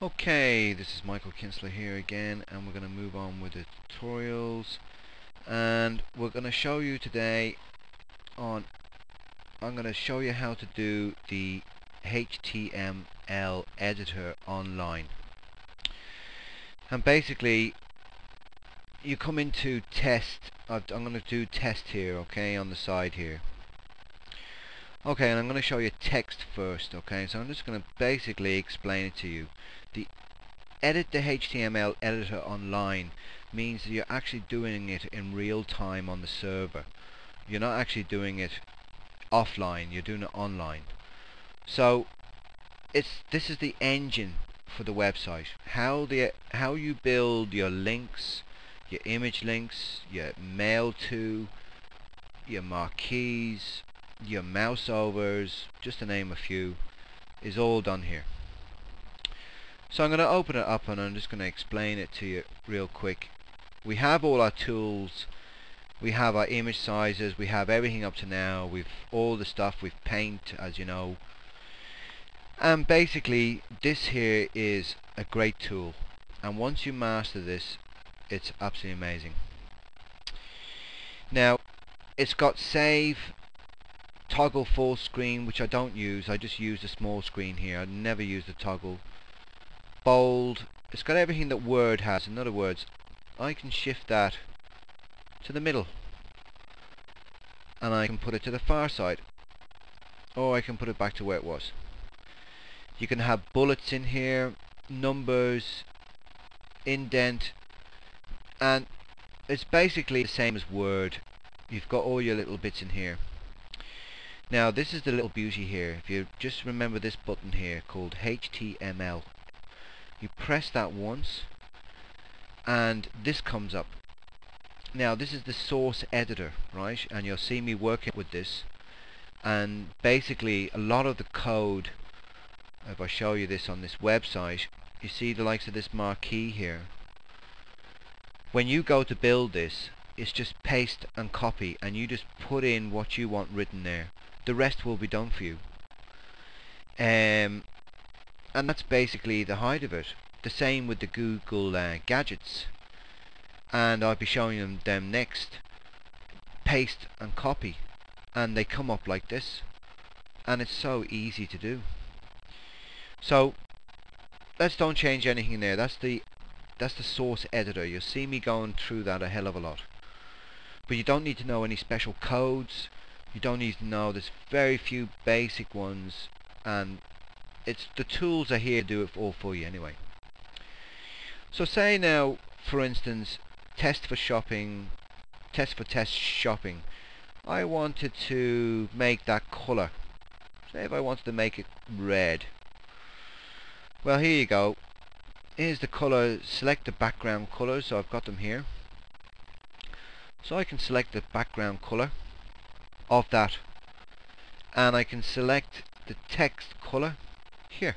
Okay, this is Michael Kinsler here again, and we're going to move on with the tutorials, and we're going to show you today I'm going to show you how to do the HTML editor online. And basically you come into test. I'm going to do test here, okay, on the side here. Okay, and I'm going to show you text first, okay, so I'm just going to basically explain it to you. The edit the HTML editor online means that you're actually doing it in real time on the server. You're not actually doing it offline, you're doing it online. So this is the engine for the website. How you build your links, your image links, your mail to, your marquees, your mouse overs, just to name a few, is all done here. So I'm going to open it up and I'm just going to explain it to you real quick. We have all our tools, we have our image sizes, we have everything up to now, we've all the stuff, we've paint, as you know. And basically this here is a great tool, and once you master this, it's absolutely amazing. Now it's got save, toggle full screen, which I don't use. I just use the small screen here. I never use the toggle. Bold. It's got everything that Word has. In other words, I can shift that to the middle and I can put it to the far side, or I can put it back to where it was. You can have bullets in here, numbers, indent, and it's basically the same as Word. You've got all your little bits in here. Now this is the little beauty here. If you just remember this button here called HTML, you press that once and this comes up. Now this is the source editor, right? And you'll see me working with this, and basically a lot of the code, if I show you this on this website, you see the likes of this marquee here. When you go to build this, it's just paste and copy, and you just put in what you want written there. The rest will be done for you. And that's basically the height of it. The same with the Google gadgets, and I'll be showing them next. Paste and copy, and they come up like this, and it's so easy to do. So let's don't change anything there. That's the source editor. You'll see me going through that a hell of a lot, but you don't need to know any special codes. You don't need to know, there's very few basic ones, and the tools are here to do it all for you anyway. So say now, for instance, test for test shopping. I wanted to make that color. Say if I wanted to make it red. Well, here you go. Here's the color. Select the background colors. So I've got them here. So I can select the background color of that, and I can select the text color here,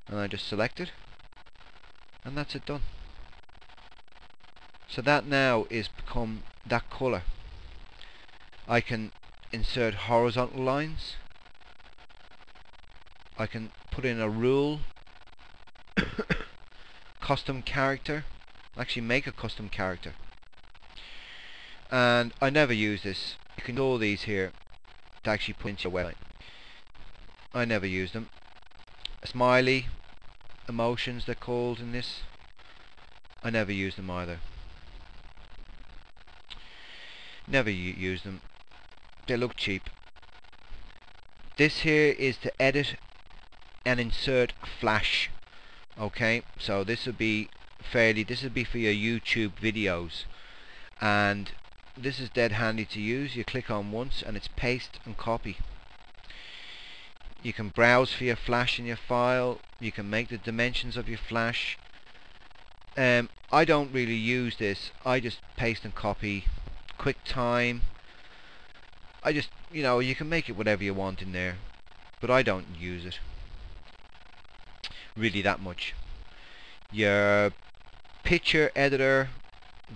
and I just select it, and that's it done. So that now is become that color. I can insert horizontal lines. I can put in a rule, custom character, actually make a custom character. And I never use this. You can do all these here to actually put into your website. I never use them. A smiley, emotions they're called in this. I never use them either. Never use them. They look cheap. This here is to edit and insert flash. Okay, so this would be for your YouTube videos, and this is dead handy to use. You click on once and it's paste and copy. You can browse for your flash in your file. You can make the dimensions of your flash. I don't really use this. I just paste and copy. QuickTime. I just, you can make it whatever you want in there, but I don't use it really that much. Your picture editor.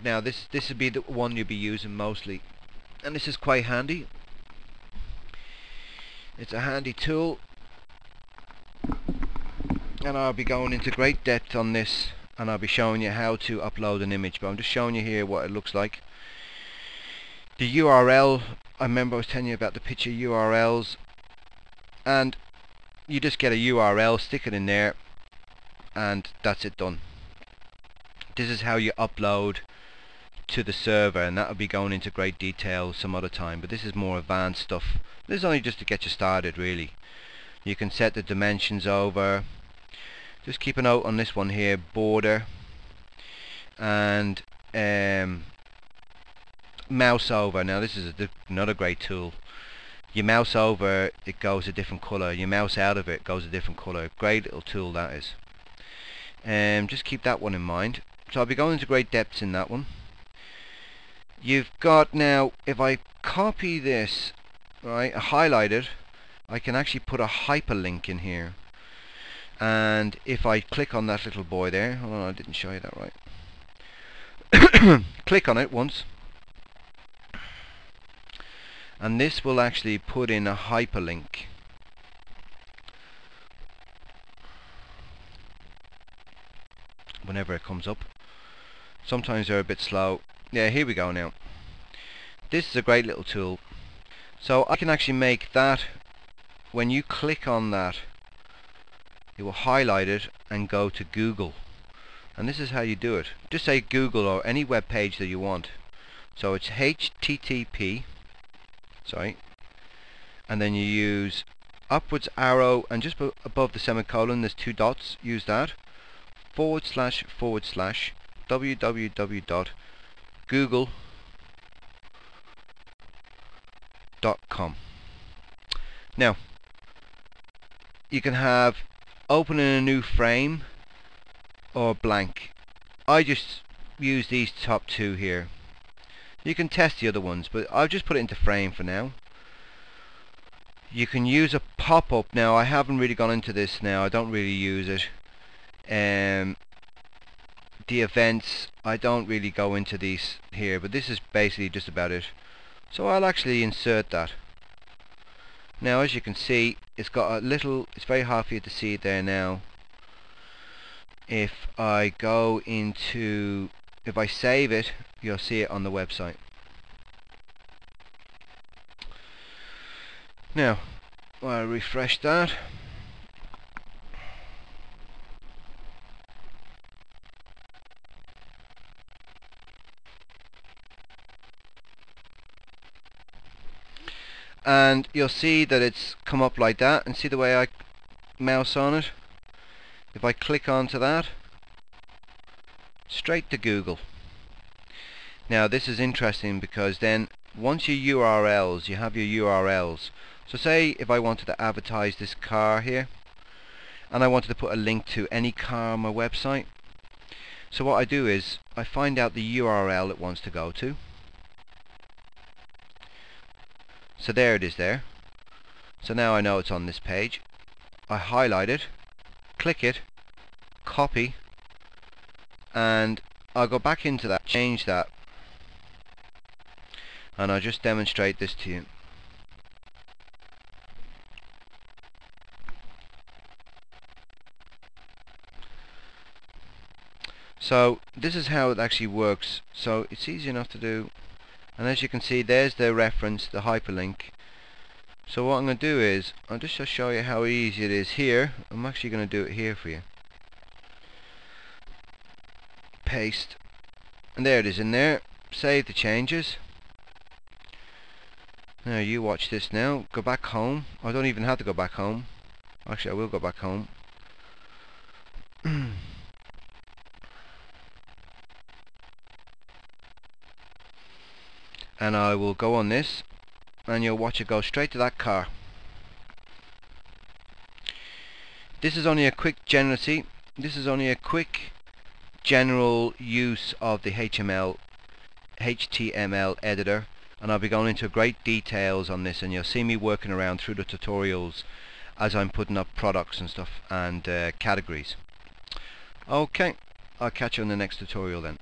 Now this would be the one you'll be using mostly, and this is quite handy. It's a handy tool. and I'll be going into great depth on this, and I'll be showing you how to upload an image, but I'm just showing you here what it looks like. The URL, I remember I was telling you about the picture URLs, and you just get a URL, stick it in there, and that's it, done. This is how you upload to the server, and that will be going into great detail some other time, but this is more advanced stuff. This is only just to get you started, really. You can set the dimensions over. Just keep a note on this one here, border, and mouse over. Now this is another great tool. You mouse over, it goes a different color. You mouse out of it, goes a different color. Great little tool that is. Just keep that one in mind. So I'll be going into great depths in that one. You've got now, if I copy this, right, highlight it, I can actually put a hyperlink in here. And if I click on that little boy there, hold on, I didn't show you that right. Click on it once, and this will actually put in a hyperlink. Whenever it comes up. Sometimes they're a bit slow. Yeah, here we go now. This is a great little tool. So I can actually make that, when you click on that, it will highlight it and go to Google. And this is how you do it. Just say Google or any web page that you want. So it's HTTP, sorry, and then you use upwards arrow, and just above the semicolon there's two dots, use that, / www.google.com. Now you can have open in a new frame or blank. I just use these top two here. You can test the other ones, but I'll just put it into frame for now. You can use a pop-up. Now I haven't really gone into this now, I don't really use it. The events, I don't really go into these here, but this is basically just about it. So I'll actually insert that. Now as you can see, it's got a little, it's very hard for you to see it there now. If I go into, if I save it, you'll see it on the website. Now I'll refresh that. And you'll see that it's come up like that, and see the way I mouse on it. If I click onto that, straight to Google. Now this is interesting because then once your URLs, you have your URLs. So say if I wanted to advertise this car here, and I wanted to put a link to any car on my website. So what I do is I find out the URL it wants to go to. So there it is there. So now I know it's on this page. I highlight it, click it, copy, and I'll go back into that, change that, and I'll just demonstrate this to you. So this is how it actually works. So it's easy enough to do, and as you can see there's the reference, the hyperlink. So what I'm going to do is I'll just show you how easy it is here. I'm actually going to do it here for you. Paste, and there it is in there. Save the changes. Now you watch this now. Go back home. I don't even have to go back home. Actually I will go back home. And I will go on this, and you'll watch it go straight to that car. This is only a quick general use of the HTML editor, and I'll be going into great details on this, and you'll see me working around through the tutorials as I'm putting up products and stuff and categories. Okay, I'll catch you in the next tutorial then.